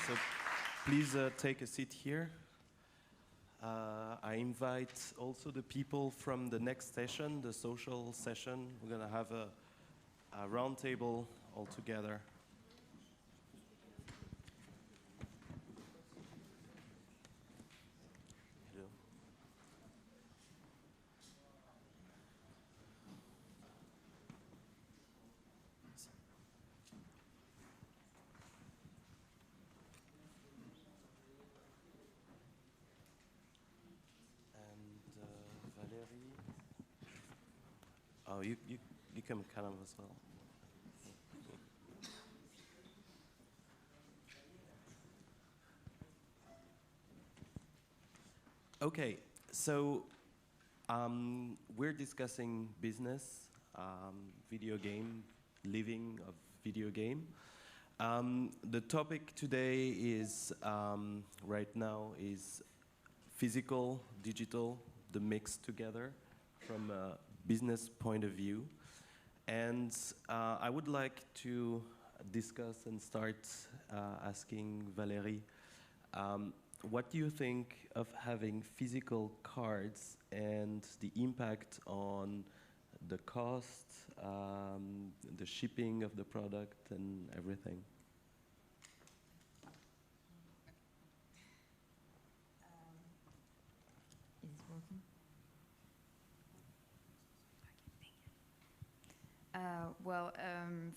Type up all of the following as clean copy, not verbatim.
So please take a seat here. I invite also the people from the next session, the social session. We're going to have a roundtable all together. Hello. And Valérie. Oh, you can come as well. Okay, so we're discussing business, video game, living of video game. The topic today is, right now, is physical, digital, the mix together from a business point of view. And I would like to discuss and start asking Valérie, what do you think of having physical cards and the impact on the cost, the shipping of the product, and everything? Is it working?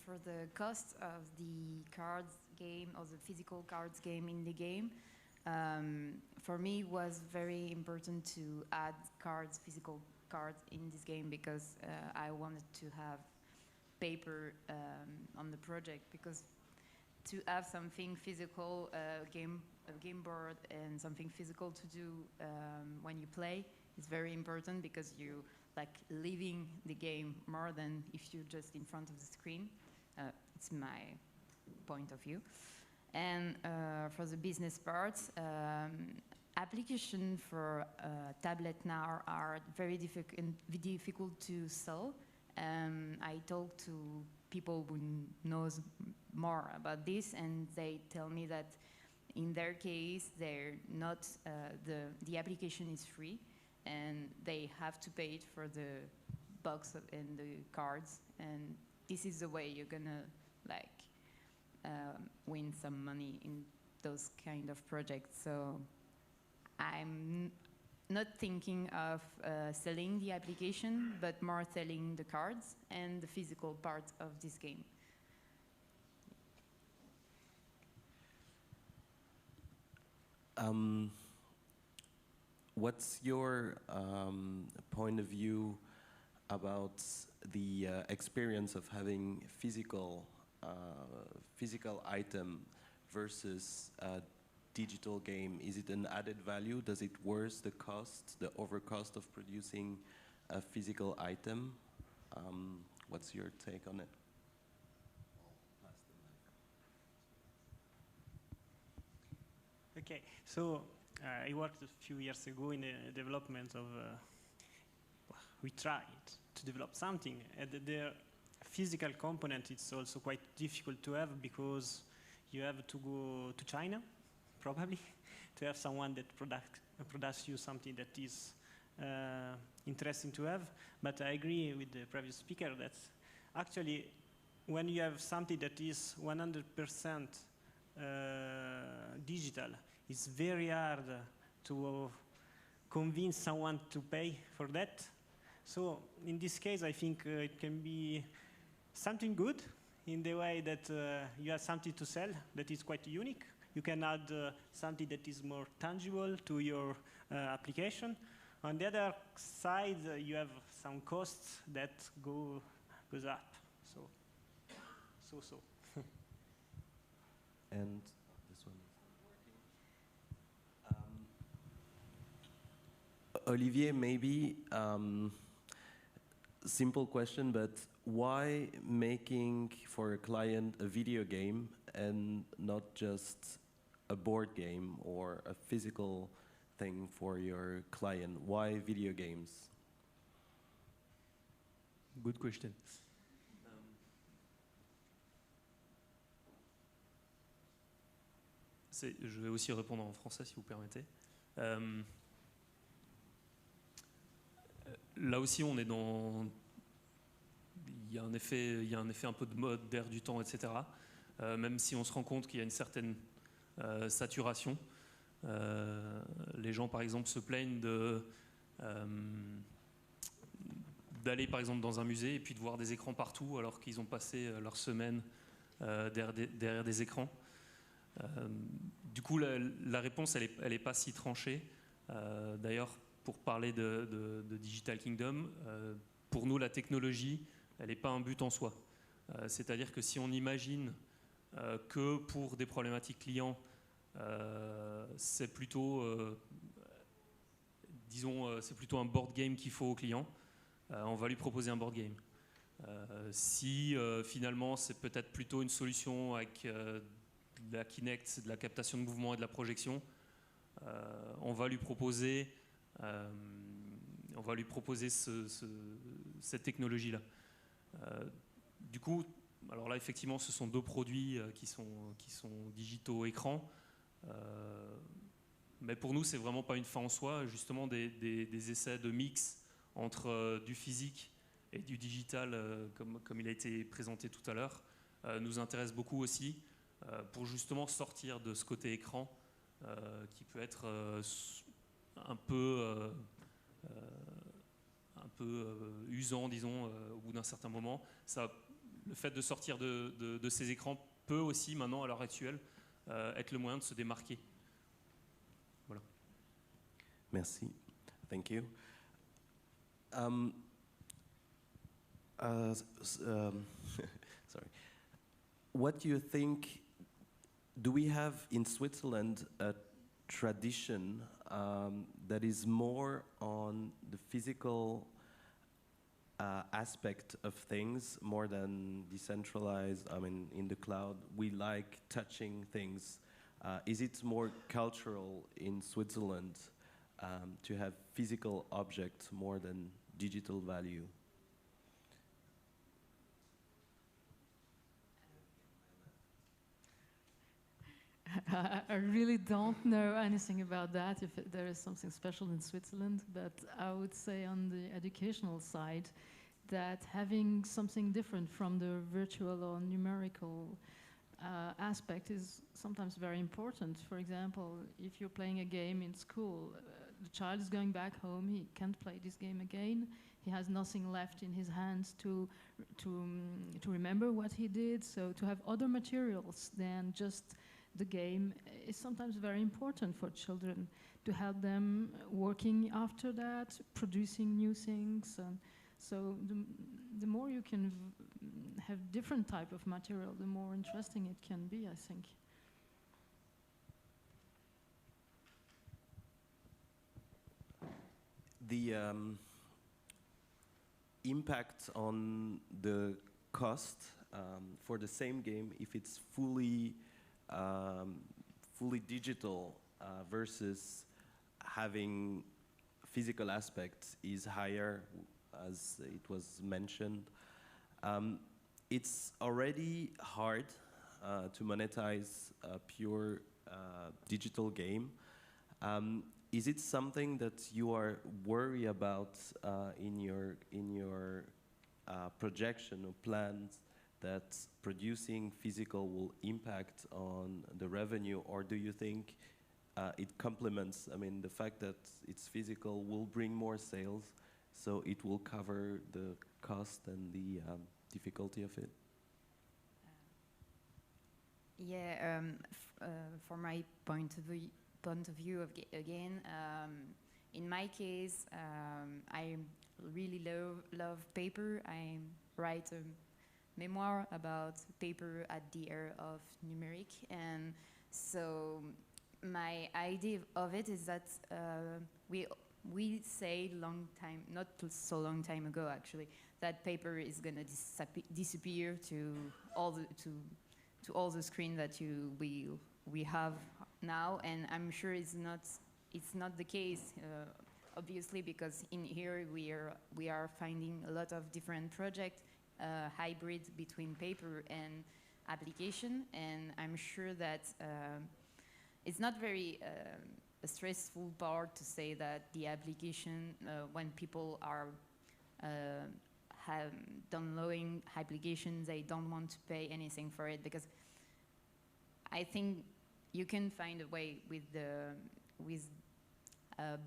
For the cost of the cards game or the physical cards game in the game, for me it was very important to add cards, physical cards in this game because I wanted to have paper on the project, because to have something physical, a game board and something physical to do when you play is very important, because you like living the game more than if you're just in front of the screen. It's my point of view. And for the business parts, applications for tablet now are very difficult to sell. I talk to people who knows more about this, and they tell me that in their case, they're not the application is free, and they have to pay it for the box and the cards. And this is the way you're gonna like win some money in those kind of projects. So I'm not thinking of selling the application, but more selling the cards and the physical part of this game. What's your point of view about the experience of having physical item versus a digital game? Is it an added value? Does it worsen the cost, the overcost of producing a physical item? What's your take on it? Okay, so I worked a few years ago in the development of, we tried to develop something, and the physical component is also quite difficult to have, because you have to go to China, probably, to have someone that produce you something that is interesting to have. But I agree with the previous speaker that actually when you have something that is 100% digital, it's very hard to convince someone to pay for that. So in this case, I think it can be something good in the way that you have something to sell that is quite unique. You can add something that is more tangible to your application. On the other side, you have some costs that goes up. So. And this one. Olivier, maybe simple question, but why making for a client a video game and not just a board game or a physical thing for your client? Why video games? Good question. Je vais aussi répondre en français si vous permettez. Là aussi, on est dans... Il y a un effet un peu de mode, d'air du temps, etc. Même si on se rend compte qu'il y a une certaine saturation. Les gens, par exemple, se plaignent d'aller, par exemple, dans un musée et puis de voir des écrans partout alors qu'ils ont passé leur semaine derrière des écrans. Du coup, la réponse, elle est pas si tranchée. D'ailleurs, pour parler de Digital Kingdom, pour nous, la technologie, elle n'est pas un but en soi. C'est-à-dire que si on imagine que pour des problématiques clients, c'est plutôt, c'est plutôt un board game qu'il faut au client, on va lui proposer un board game. Si finalement c'est peut-être plutôt une solution avec de la Kinect, de la captation de mouvement et de la projection, on va lui proposer cette technologie-là. Du coup, alors là effectivement ce sont deux produits qui sont digitaux écrans, mais pour nous c'est vraiment pas une fin en soi, justement des essais de mix entre du physique et du digital, comme il a été présenté tout à l'heure, nous intéresse beaucoup aussi pour justement sortir de ce côté écran qui peut être un peu usant, disons, au bout d'un certain moment. Le fait de sortir de ces écrans peut aussi, maintenant, à l'heure actuelle, être le moyen de se démarquer. Voilà. Merci. Thank you. Sorry. What do you think, do we have in Switzerland a tradition that is more on the physical aspect of things more than decentralized? I mean, in the cloud, we like touching things. Is it more cultural in Switzerland to have physical objects more than digital value? I really don't know anything about that, if there is something special in Switzerland, but I would say on the educational side that having something different from the virtual or numerical aspect is sometimes very important. For example, if you're playing a game in school, the child is going back home, he can't play this game again, he has nothing left in his hands to remember what he did, so to have other materials than just the game is sometimes very important for children, to help them working after that, producing new things. And so the more you can have different type of material, the more interesting it can be, I think. The impact on the cost for the same game, if it's fully digital versus having physical aspects, is higher, as it was mentioned. It's already hard to monetize a pure digital game. Is it something that you are worried about in your projection or plans, that producing physical will impact on the revenue, or do you think it complements? I mean, the fact that it's physical will bring more sales, so it will cover the cost and the difficulty of it? Yeah, from my point of view, again, in my case, I really love paper. I write a memoir about paper at the era of numeric, and so my idea of it is that we say not so long time ago actually, that paper is gonna disappear to all the screen that we have now, and I'm sure it's not the case, obviously, because in here we are finding a lot of different projects, hybrid between paper and application, and I'm sure that it's not very a stressful part to say that the application, when people are downloading applications, they don't want to pay anything for it, because I think you can find a way with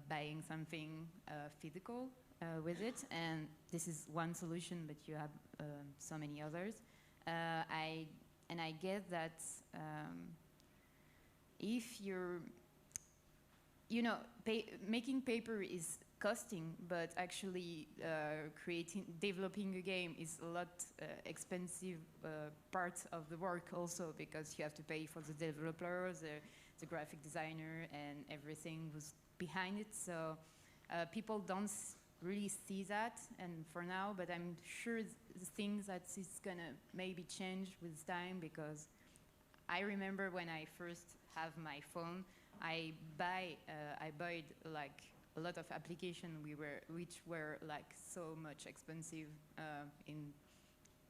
buying something physical with it, and this is one solution, but you have so many others. I get that if you're, making paper is costing, but actually developing a game is a lot expensive part of the work also, because you have to pay for the developers, the graphic designer, and everything was behind it. So people don't really see that, and for now, but I'm sure the things that is gonna maybe change with time, because I remember when I first have my phone, I bought like a lot of applications which were like so much expensive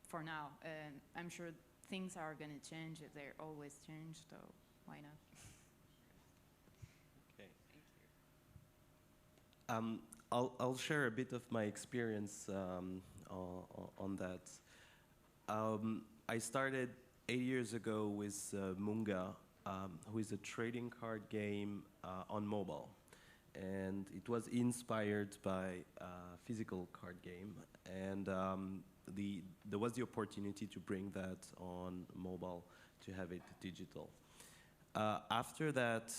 for now, and I'm sure things are gonna change. They're always change, so why not? Okay. Thank you. I'll share a bit of my experience on that. I started 8 years ago with Munga, who is a trading card game on mobile. And it was inspired by a physical card game. And there was the opportunity to bring that on mobile, to have it digital. After that,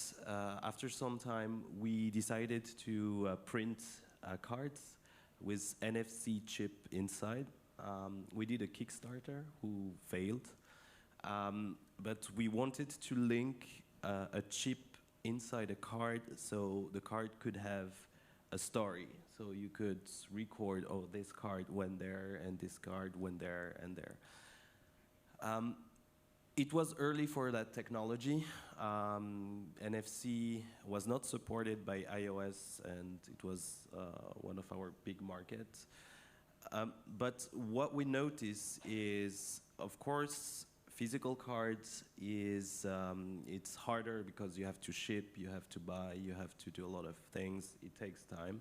after some time, we decided to print cards with NFC chip inside. We did a Kickstarter who failed, but we wanted to link a chip inside a card, so the card could have a story. So you could record, oh, this card went there, and this card went there and there. It was early for that technology. NFC was not supported by iOS, and it was one of our big markets. But what we notice is, of course, physical cards is it's harder because you have to ship, you have to buy, you have to do a lot of things. It takes time.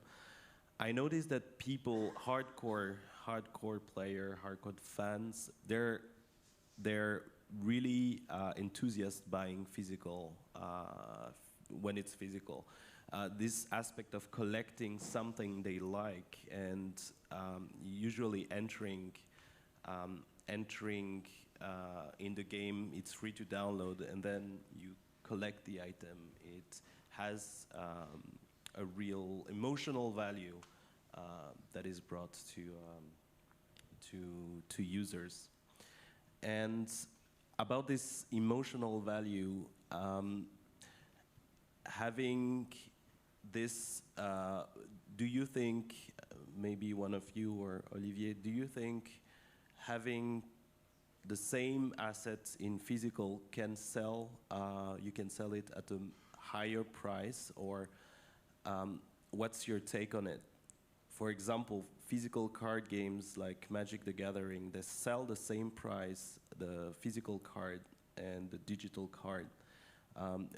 I noticed that people, hardcore player, hardcore fans, they're really enthusiastic buying physical when it's physical. This aspect of collecting something they like, and usually entering in the game, it's free to download, and then you collect the item. It has a real emotional value that is brought to users. And about this emotional value, having this, do you think, maybe one of you or Olivier, do you think having the same assets in physical can sell, you can sell it at a higher price, or what's your take on it? For example, physical card games like Magic the Gathering, they sell the same price, the physical card and the digital card.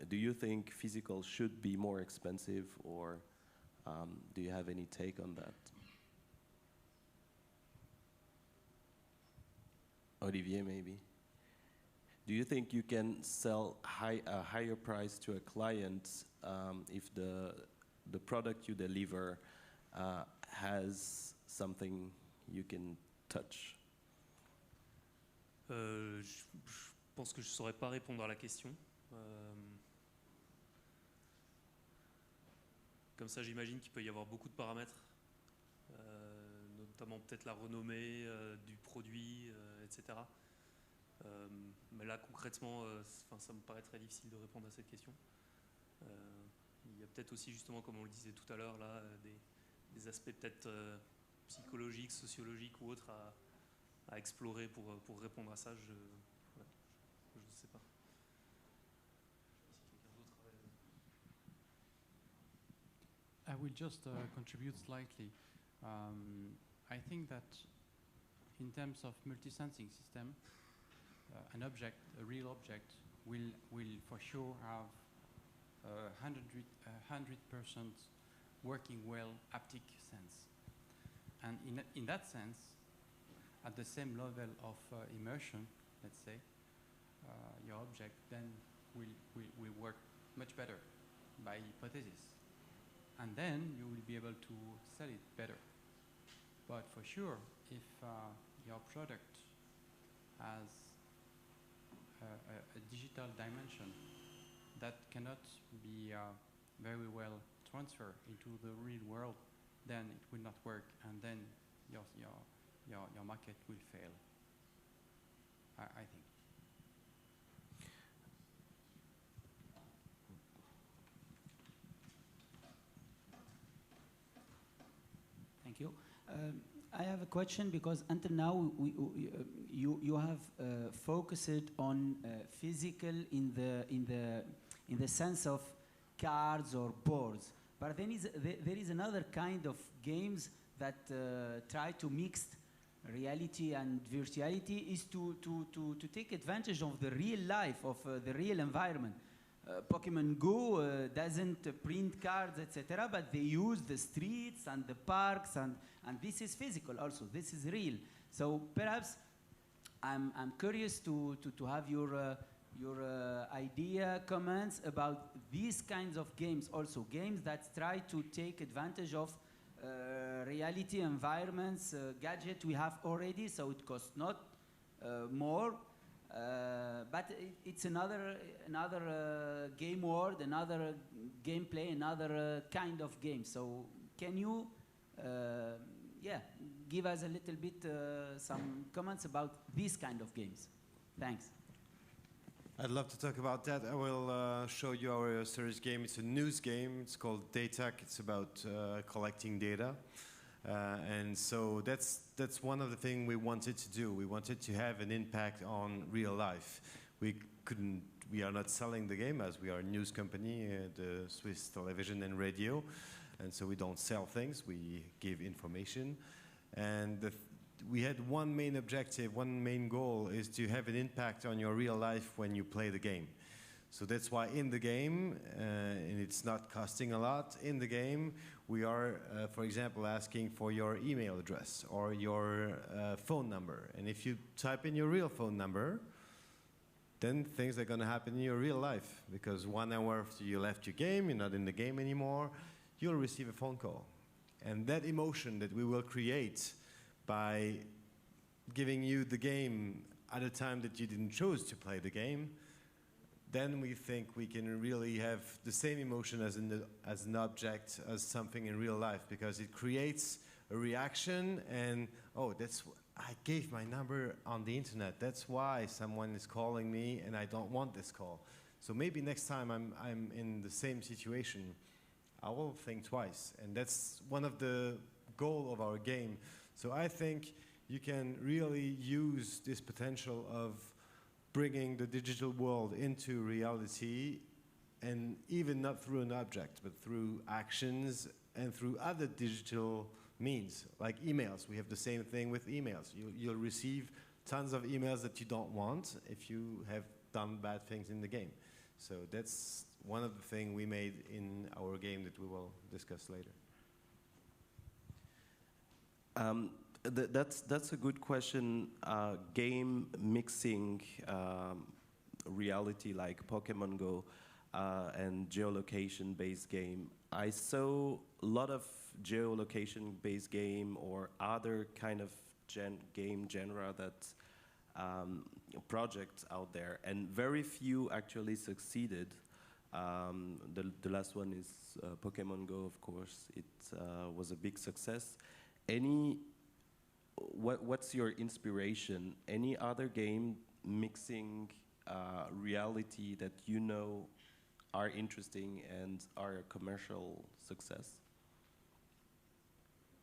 Do you think physical should be more expensive, or do you have any take on that? Olivier, maybe. Do you think you can sell a higher price to a client if the product you deliver has something you can touch? Je pense que je ne saurais pas répondre à la question. Comme ça, j'imagine qu'il peut y avoir beaucoup de paramètres, notamment peut-être la renommée du produit, etc. Mais là, concrètement, ça me paraît très difficile de répondre à cette question. Il y a peut-être aussi, justement, comme on le disait tout à l'heure, là, des aspects peut-être psychologiques, sociologiques ou autres à explorer pour répondre à ça. Je ne sais pas. I will just contribute slightly. I think that in terms of multi-sensing system, an object, a real object, will for sure have 100% working well haptic sense. And in that sense, at the same level of immersion, let's say, your object then will work much better by hypothesis. And then you will be able to sell it better. But for sure, if your product has a digital dimension that cannot be very well transferred into the real world, then it will not work, and then your market will fail, I think. Thank you. I have a question because until now you have focused on physical in the sense of cards or boards, but then there is another kind of games that try to mix reality and virtuality, is to take advantage of the real life of the real environment. Pokemon Go doesn't print cards, etc., but they use the streets and the parks, and this is physical also. This is real. So perhaps I'm curious to have your idea, comments about these kinds of games also. Games that try to take advantage of reality environments, gadget we have already, so it costs not more. But it's another game world, another gameplay, another kind of game. So can you, give us a little bit some comments about these kind of games? Thanks. I'd love to talk about that. I will show you our series game. It's a news game. It's called DataC. It's about collecting data. And so that's one of the things we wanted to do. We wanted to have an impact on real life. We are not selling the game, as we are a news company, the Swiss television and radio, and so we don't sell things. We give information, and we had one main objective, one main goal, is to have an impact on your real life when you play the game. So that's why in the game, and it's not costing a lot, in the game we are, for example, asking for your email address or your phone number. And if you type in your real phone number, then things are going to happen in your real life. Because 1 hour after you left your game, you're not in the game anymore, you'll receive a phone call. And that emotion that we will create by giving you the game at a time that you didn't choose to play the game, then we think we can really have the same emotion as an object, as something in real life, because it creates a reaction, and I gave my number on the internet. That's why someone is calling me, and I don't want this call. So maybe next time I'm in the same situation, I will think twice, and that's one of the goals of our game. So I think you can really use this potential of bringing the digital world into reality, and even not through an object, but through actions and through other digital means, like emails. We have the same thing with emails. You'll receive tons of emails that you don't want if you have done bad things in the game. So that's one of the things we made in our game that we will discuss later. That's a good question. Game mixing reality like Pokemon Go and geolocation-based game. I saw a lot of geolocation-based game or other kind of game genre that projects out there, and very few actually succeeded. The last one is Pokemon Go, of course. It was a big success. What's your inspiration? Any other game mixing reality that you know are interesting and are a commercial success?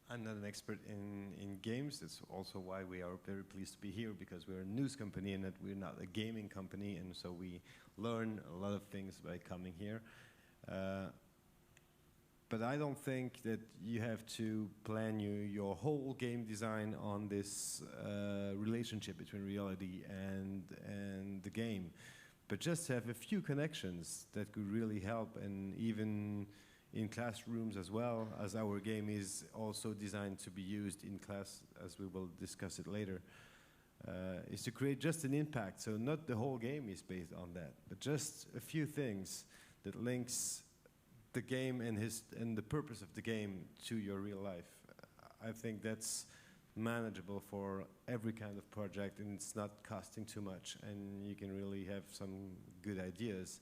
I'm not an expert in games. That's also why we are very pleased to be here, because we're a news company and that we're not a gaming company, and so we learn a lot of things by coming here. But I don't think that you have to plan your whole game design on this relationship between reality and the game. but just to have a few connections that could really help, and even in classrooms as well, as our game is also designed to be used in class, as we will discuss it later, is to create just an impact. So not the whole game is based on that, but just a few things that links the game and the purpose of the game to your real life. I think that's manageable for every kind of project, and it's not costing too much, and you can really have some good ideas.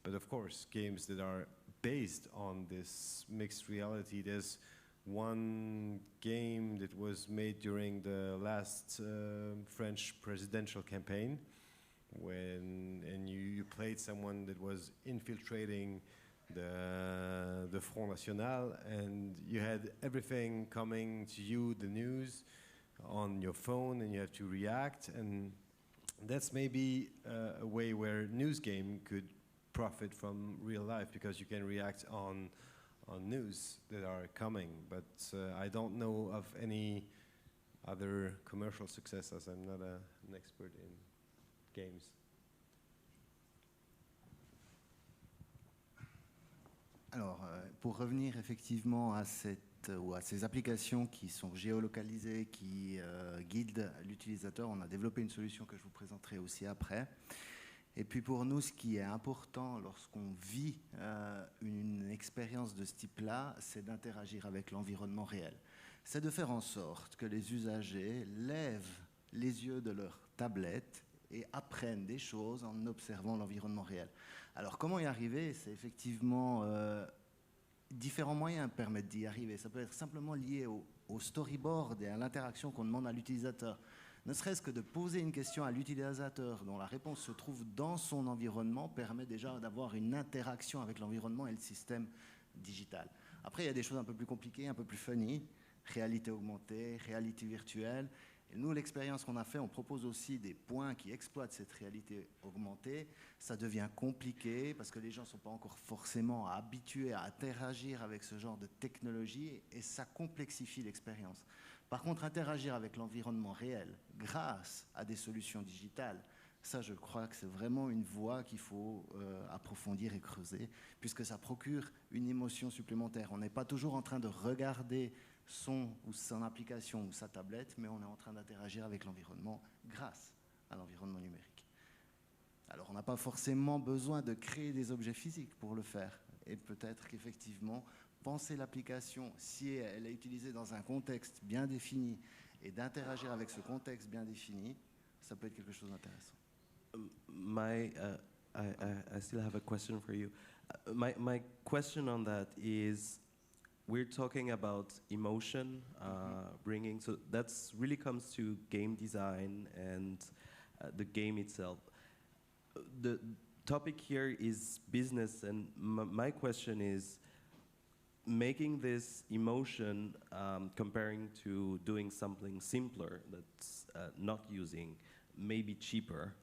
But of course, games that are based on this mixed reality, there's one game that was made during the last French presidential campaign, and you played someone that was infiltrating the Front National, and you had everything coming to you, the news, on your phone, and you have to react. And that's maybe a way where news game could profit from real life, because you can react on news that are coming. But I don't know of any other commercial success, as I'm not an expert in games. Alors, pour revenir effectivement à ces applications qui sont géolocalisées, qui guident l'utilisateur, on a développé une solution que je vous présenterai aussi après. Et puis pour nous, ce qui est important lorsqu'on vit une expérience de ce type-là, c'est d'interagir avec l'environnement réel. C'est de faire en sorte que les usagers lèvent les yeux de leur tablette et apprennent des choses en observant l'environnement réel. Alors comment y arriver? C'est effectivement différents moyens permettent d'y arriver. Ça peut être simplement lié au storyboard et à l'interaction qu'on demande à l'utilisateur. Ne serait-ce que de poser une question à l'utilisateur dont la réponse se trouve dans son environnement permet déjà d'avoir une interaction avec l'environnement et le système digital. Après, il y a des choses un peu plus compliquées, un peu plus funny, réalité augmentée, réalité virtuelle. Et nous, l'expérience qu'on a fait, on propose aussi des points qui exploitent cette réalité augmentée. Ça devient compliqué parce que les gens ne sont pas encore forcément habitués à interagir avec ce genre de technologie et ça complexifie l'expérience. Par contre, interagir avec l'environnement réel grâce à des solutions digitales, ça, je crois que c'est vraiment une voie qu'il faut approfondir et creuser, puisque ça procure une émotion supplémentaire. On n'est pas toujours en train de regarder son application ou sa tablette, mais on est en train d'interagir avec l'environnement grâce à l'environnement numérique. Alors, on n'a pas forcément besoin de créer des objets physiques pour le faire. Et peut-être qu'effectivement, penser l'application, si elle est utilisée dans un contexte bien défini, et d'interagir avec ce contexte bien défini, ça peut être quelque chose d'intéressant. I still have a question for you. My question on that is, we're talking about emotion, bringing, so that's really comes to game design and the game itself. The topic here is business, and my question is, making this emotion comparing to doing something simpler that's not using, maybe cheaper.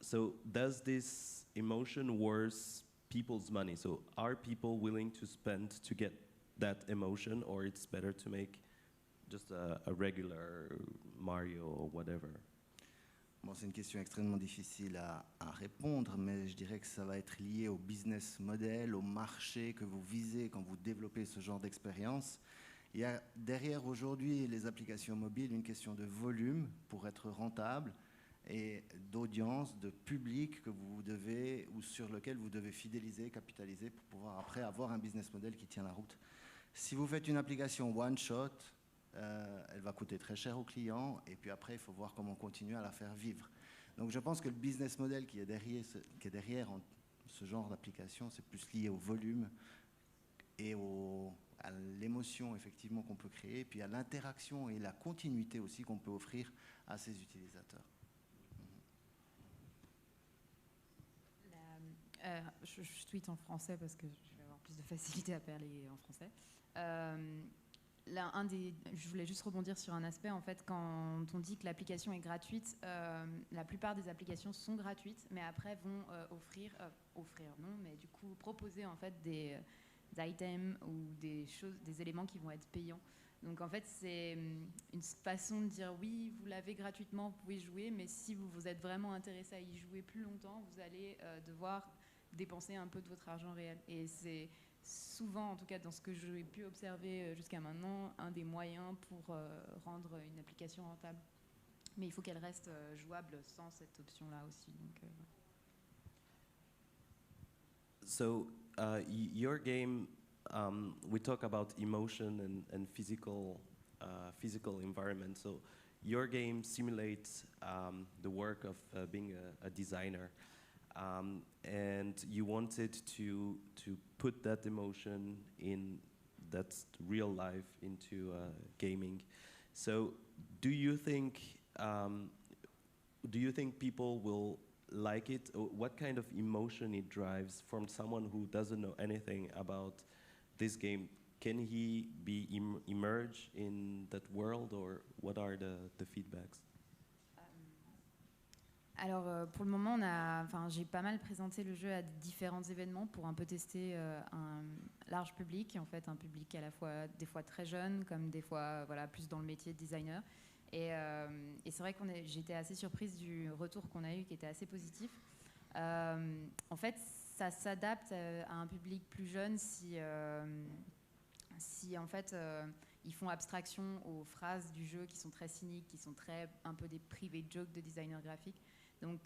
So does this emotion worth people's money? So are people willing to spend to get that emotion, or it's better to make just a regular Mario or whatever? Bon, c'est une question extrêmement difficile à répondre, mais je dirais que ça va être lié au business model, au marché que vous visez quand vous développez ce genre d'expérience. Il y a derrière aujourd'hui les applications mobiles une question de volume pour être rentable et d'audience, de public que vous devez, ou sur lequel vous devez fidéliser, capitaliser pour pouvoir après avoir un business model qui tient la route. Si vous faites une application one-shot, elle va coûter très cher aux clients, et puis après, il faut voir comment continuer à la faire vivre. Donc je pense que le business model qui est derrière ce genre d'application, c'est plus lié au volume et à l'émotion effectivement qu'on peut créer, et puis à l'interaction et la continuité aussi qu'on peut offrir à ses utilisateurs. Je tweete en français parce que je vais avoir plus de facilité à parler en français. Je voulais juste rebondir sur un aspect. En fait, quand on dit que l'application est gratuite, la plupart des applications sont gratuites, mais après vont offrir non, mais du coup proposer en fait des items ou des choses, des éléments qui vont être payants. Donc en fait, c'est une façon de dire oui, vous l'avez gratuitement, vous pouvez jouer, mais si vous êtes vraiment intéressé à y jouer plus longtemps, vous allez devoir dépenser un peu de votre argent réel. Et c'est souvent, en tout cas dans ce que j'ai pu observer jusqu'à maintenant, un des moyens pour rendre une application rentable. Mais il faut qu'elle reste jouable sans cette option-là aussi. Donc, So your game, we talk about emotion and physical environment. So your game simulates the work of being a designer, and you wanted to put that emotion in that real life into gaming. So do you think people will like it? Or what kind of emotion it drives from someone who doesn't know anything about this game? Can he be immersed in that world, or what are the feedbacks? Alors pour le moment, j'ai pas mal présenté le jeu à différents événements pour un peu tester un large public, en fait un public à la fois des fois très jeune, comme des fois plus dans le métier de designer. Et c'est vrai j'étais assez surprise du retour qu'on a eu, qui était assez positif. En fait, ça s'adapte à un public plus jeune si en fait ils font abstraction aux phrases du jeu qui sont très cyniques, qui sont un peu des private jokes de designer graphique. Donc,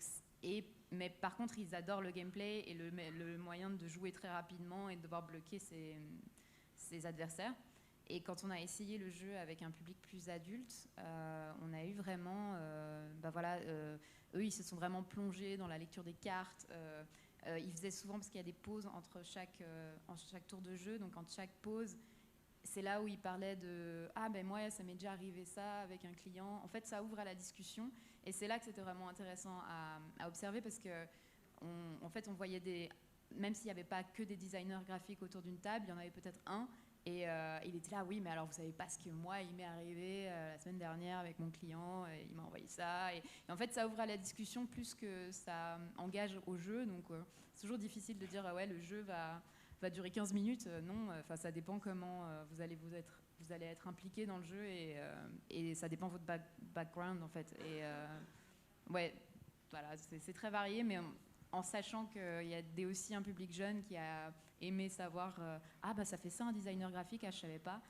mais par contre, ils adorent le gameplay et le moyen de jouer très rapidement et de devoir bloquer ses adversaires. Et quand on a essayé le jeu avec un public plus adulte, on a eu vraiment... eux, ils se sont vraiment plongés dans la lecture des cartes. Ils faisaient souvent, parce qu'il y a des pauses entre chaque tour de jeu, donc entre chaque pause, c'est là où ils parlaient de « Ah ben moi, ça m'est déjà arrivé ça avec un client ». En fait, ça ouvre à la discussion. Et c'est là que c'était vraiment intéressant à observer, parce que en fait, on voyait même s'il n'y avait pas que des designers graphiques autour d'une table, il y en avait peut-être un. Et il était là, oui, mais alors vous savez pas ce que moi, il m'est arrivé la semaine dernière avec mon client, et il m'a envoyé ça. Et en fait, ça ouvre à la discussion plus que ça engage au jeu. Donc, c'est toujours difficile de dire, ouais, le jeu va durer 15 minutes. Non, ça dépend comment vous allez être impliqué dans le jeu, et ça dépend de votre background, en fait. Et ouais, voilà, c'est très varié, mais en sachant qu'il y a aussi un public jeune qui a aimé savoir ah bah ça fait ça un designer graphique, ah je savais pas.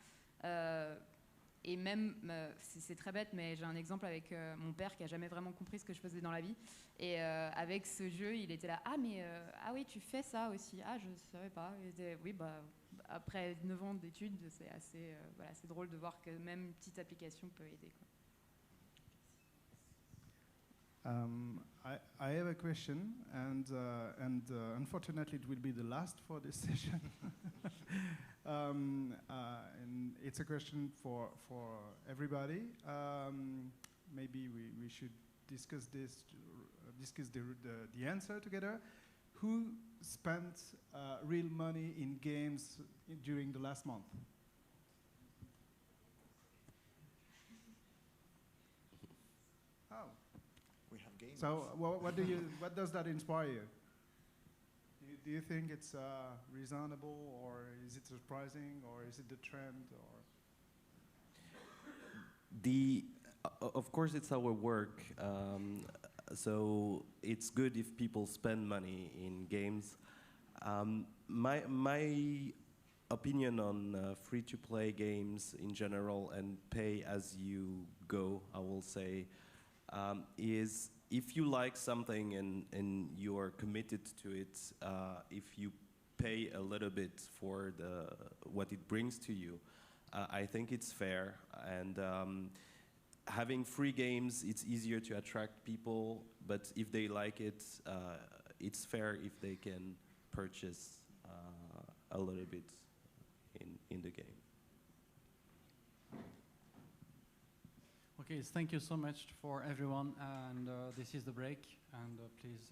Et même, c'est très bête, mais j'ai un exemple avec mon père qui a jamais vraiment compris ce que je faisais dans la vie. Et avec ce jeu, il était là, ah mais ah oui, tu fais ça aussi, ah je savais pas. Oui, bah après 9 ans d'études, c'est assez c'est drôle de voir que même une petite application peut aider, quoi. I have a question, and unfortunately it will be the last for this session. And it's a question for everybody. Maybe we should discuss the answer together. Who spent real money in games during the last month? Oh. We have games. So what does that inspire you? Do you think it's reasonable, or is it surprising, or is it the trend, or? Of course, it's our work, so it's good if people spend money in games. My opinion on free-to-play games in general and pay as you go, I will say, is if you like something and you are committed to it, if you pay a little bit for what it brings to you, I think it's fair. And having free games, it's easier to attract people, but if they like it, it's fair if they can purchase a little bit in the game. Okay, thank you so much for everyone, and this is the break, and please...